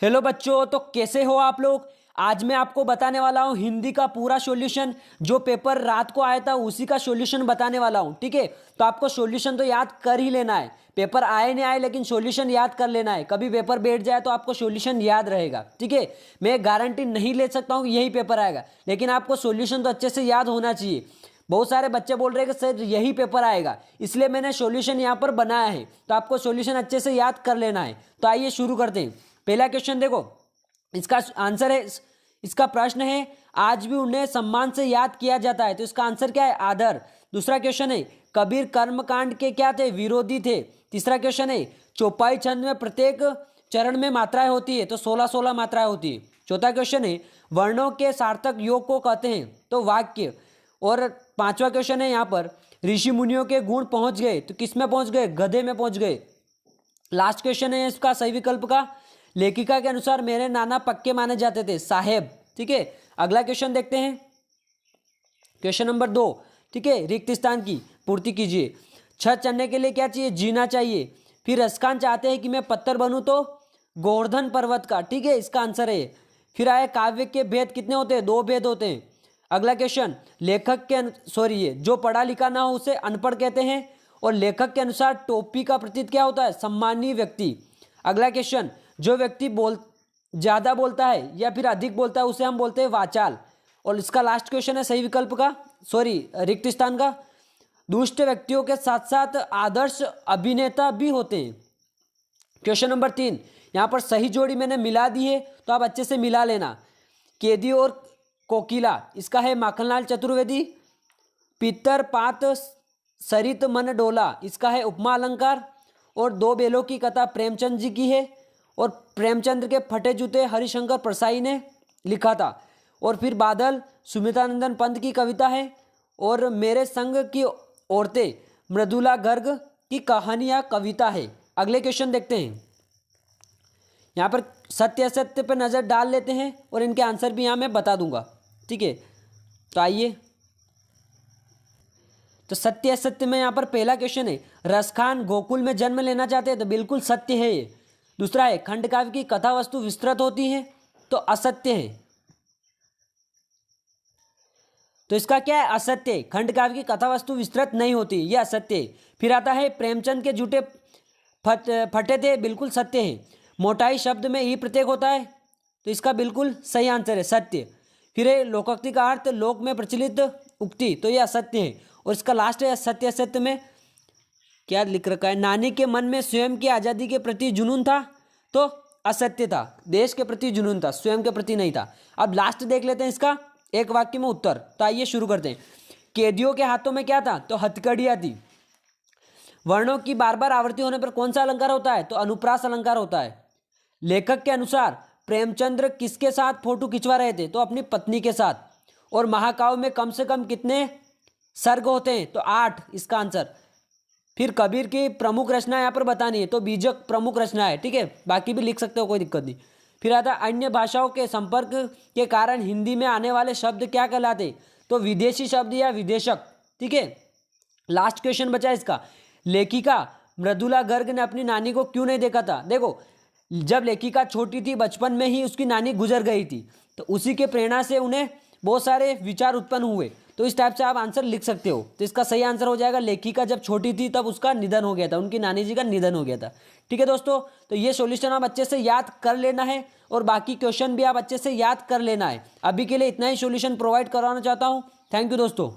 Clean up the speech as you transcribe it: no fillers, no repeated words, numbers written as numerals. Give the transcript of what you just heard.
Hello बच्चों, तो कैसे हो आप लोग। आज मैं आपको बताने वाला हूँ हिंदी का पूरा सॉल्यूशन। जो पेपर रात को आया था उसी का सॉल्यूशन बताने वाला हूँ, ठीक है। तो आपको सॉल्यूशन तो याद कर ही लेना है। पेपर आए नहीं आए लेकिन सॉल्यूशन याद कर लेना है। कभी पेपर बैठ जाए तो आपको सॉल्यूशन याद रहेगा, ठीक है। मैं गारंटी नहीं ले सकता हूँ कि यही पेपर आएगा, लेकिन आपको सॉल्यूशन तो अच्छे से याद होना चाहिए। बहुत सारे बच्चे बोल रहे हैं कि सर यही पेपर आएगा, इसलिए मैंने सॉल्यूशन यहाँ पर बनाया है। तो आपको सॉल्यूशन अच्छे से याद कर लेना है। तो आइए शुरू करते हैं। पहला क्वेश्चन देखो, इसका आंसर है, इसका प्रश्न है आज भी उन्हें सम्मान से याद किया जाता है। तो इसका आंसर क्या है? आदर। दूसरा क्वेश्चन है कबीर कर्मकांड के क्या थे? विरोधी थे। तीसरा क्वेश्चन है चौपाई छंद में प्रत्येक चरण में मात्राएं होती है, तो 16-16 मात्राएं होती है। चौथा क्वेश्चन है वर्णों के सार्थक योग को कहते हैं, तो वाक्य। और पांचवा क्वेश्चन है यहाँ पर ऋषि मुनियों के गुण पहुंच गए, तो किस में पहुंच गए? गधे में पहुंच गए। लास्ट क्वेश्चन है इसका सही विकल्प का, लेखिका के अनुसार मेरे नाना पक्के माने जाते थे, साहेब, ठीक है। अगला क्वेश्चन देखते हैं, क्वेश्चन नंबर 2, ठीक है। रिक्त स्थान की पूर्ति कीजिए। छत चढ़ने के लिए क्या चाहिए? जीना चाहिए। फिर रसखान चाहते हैं कि मैं पत्थर बनूं, तो गोवर्धन पर्वत का, ठीक है, इसका आंसर है। फिर आए काव्य के भेद कितने होते हैं? 2 भेद होते हैं। अगला क्वेश्चन लेखक के सॉरी ये जो पढ़ा लिखा ना हो उसे अनपढ़ कहते हैं, और लेखक के अनुसार टोपी का प्रतीक क्या होता है? सम्मानीय व्यक्ति। अगला क्वेश्चन जो व्यक्ति ज्यादा बोलता है या फिर अधिक बोलता है उसे हम बोलते हैं वाचाल। और इसका लास्ट क्वेश्चन है सही विकल्प का, सॉरी रिक्त स्थान का, दुष्ट व्यक्तियों के साथ साथ आदर्श अभिनेता भी होते हैं। क्वेश्चन नंबर 3, यहाँ पर सही जोड़ी मैंने मिला दी है, तो आप अच्छे से मिला लेना। केदी और कोकिला, इसका है माखनलाल चतुर्वेदी। पितर पात सरित मन डोला, इसका है उपमा अलंकार। और 2 बेलों की कथा प्रेमचंद जी की है, और प्रेमचंद के फटे जूते हरिशंकर परसाई ने लिखा था। और फिर बादल सुमित्रानंदन पंत की कविता है, और मेरे संग की औरतें मृदुला गर्ग की कहानी या कविता है। अगले क्वेश्चन देखते हैं। यहाँ पर सत्य असत्य पर नज़र डाल लेते हैं, और इनके आंसर भी यहाँ मैं बता दूंगा, ठीक है। तो आइए, तो सत्य असत्य में यहाँ पर पहला क्वेश्चन है रसखान गोकुल में जन्म लेना चाहते हैं, तो बिल्कुल सत्य है ये। दूसरा है खंड काव्य की कथा वस्तु विस्तृत होती है, तो असत्य है। तो इसका क्या है? असत्य। खंड काव्य की कथा वस्तु विस्तृत नहीं होती, यह असत्य है। फिर आता है प्रेमचंद के जूते फटे थे, बिल्कुल सत्य है। मोटाई शब्द में ई प्रत्यय होता है, तो इसका बिल्कुल सही आंसर है, सत्य। फिर है लोकोक्ति का अर्थ लोक में प्रचलित उक्ति, तो यह असत्य है। और इसका लास्ट है सत्य असत्य में क्या लिख रखा है? नानी के मन में स्वयं की आज़ादी के प्रति जुनून था, तो असत्य था। देश के प्रति जुनून था, स्वयं के प्रति नहीं था। अब लास्ट देख लेते हैं इसका एक वाक्य में उत्तर। तो आइए शुरू करते हैं। कैदियों के हाथों में क्या था? तो हथकड़ियाँ थी। वर्णों की बार बार आवृत्ति होने पर कौन सा अलंकार होता है? तो अनुप्रास अलंकार होता है। लेखक के अनुसार प्रेमचंद्र किसके साथ फोटो खिंचवा रहे थे? तो अपनी पत्नी के साथ। और महाकाव्य में कम से कम कितने सर्ग होते हैं? तो 8, इसका आंसर। फिर कबीर की प्रमुख रचना यहाँ पर बतानी है, तो बीजक प्रमुख रचना है, ठीक है। बाकी भी लिख सकते हो, कोई दिक्कत नहीं। फिर आता अन्य भाषाओं के संपर्क के कारण हिंदी में आने वाले शब्द क्या कहलाते? तो विदेशी शब्द या विदेशक, ठीक है। लास्ट क्वेश्चन बचा इसका, लेखिका मृदुला गर्ग ने अपनी नानी को क्यों नहीं देखा था? देखो, जब लेखिका छोटी थी बचपन में ही उसकी नानी गुजर गई थी, तो उसी के प्रेरणा से उन्हें बहुत सारे विचार उत्पन्न हुए। तो इस टाइप से आप आंसर लिख सकते हो। तो इसका सही आंसर हो जाएगा लेखिका जब छोटी थी तब उसका निधन हो गया था, उनकी नानी जी का निधन हो गया था, ठीक है दोस्तों। तो ये सॉल्यूशन आप अच्छे से याद कर लेना है, और बाकी क्वेश्चन भी आप अच्छे से याद कर लेना है। अभी के लिए इतना ही सॉल्यूशन प्रोवाइड करवाना चाहता हूँ। थैंक यू दोस्तों।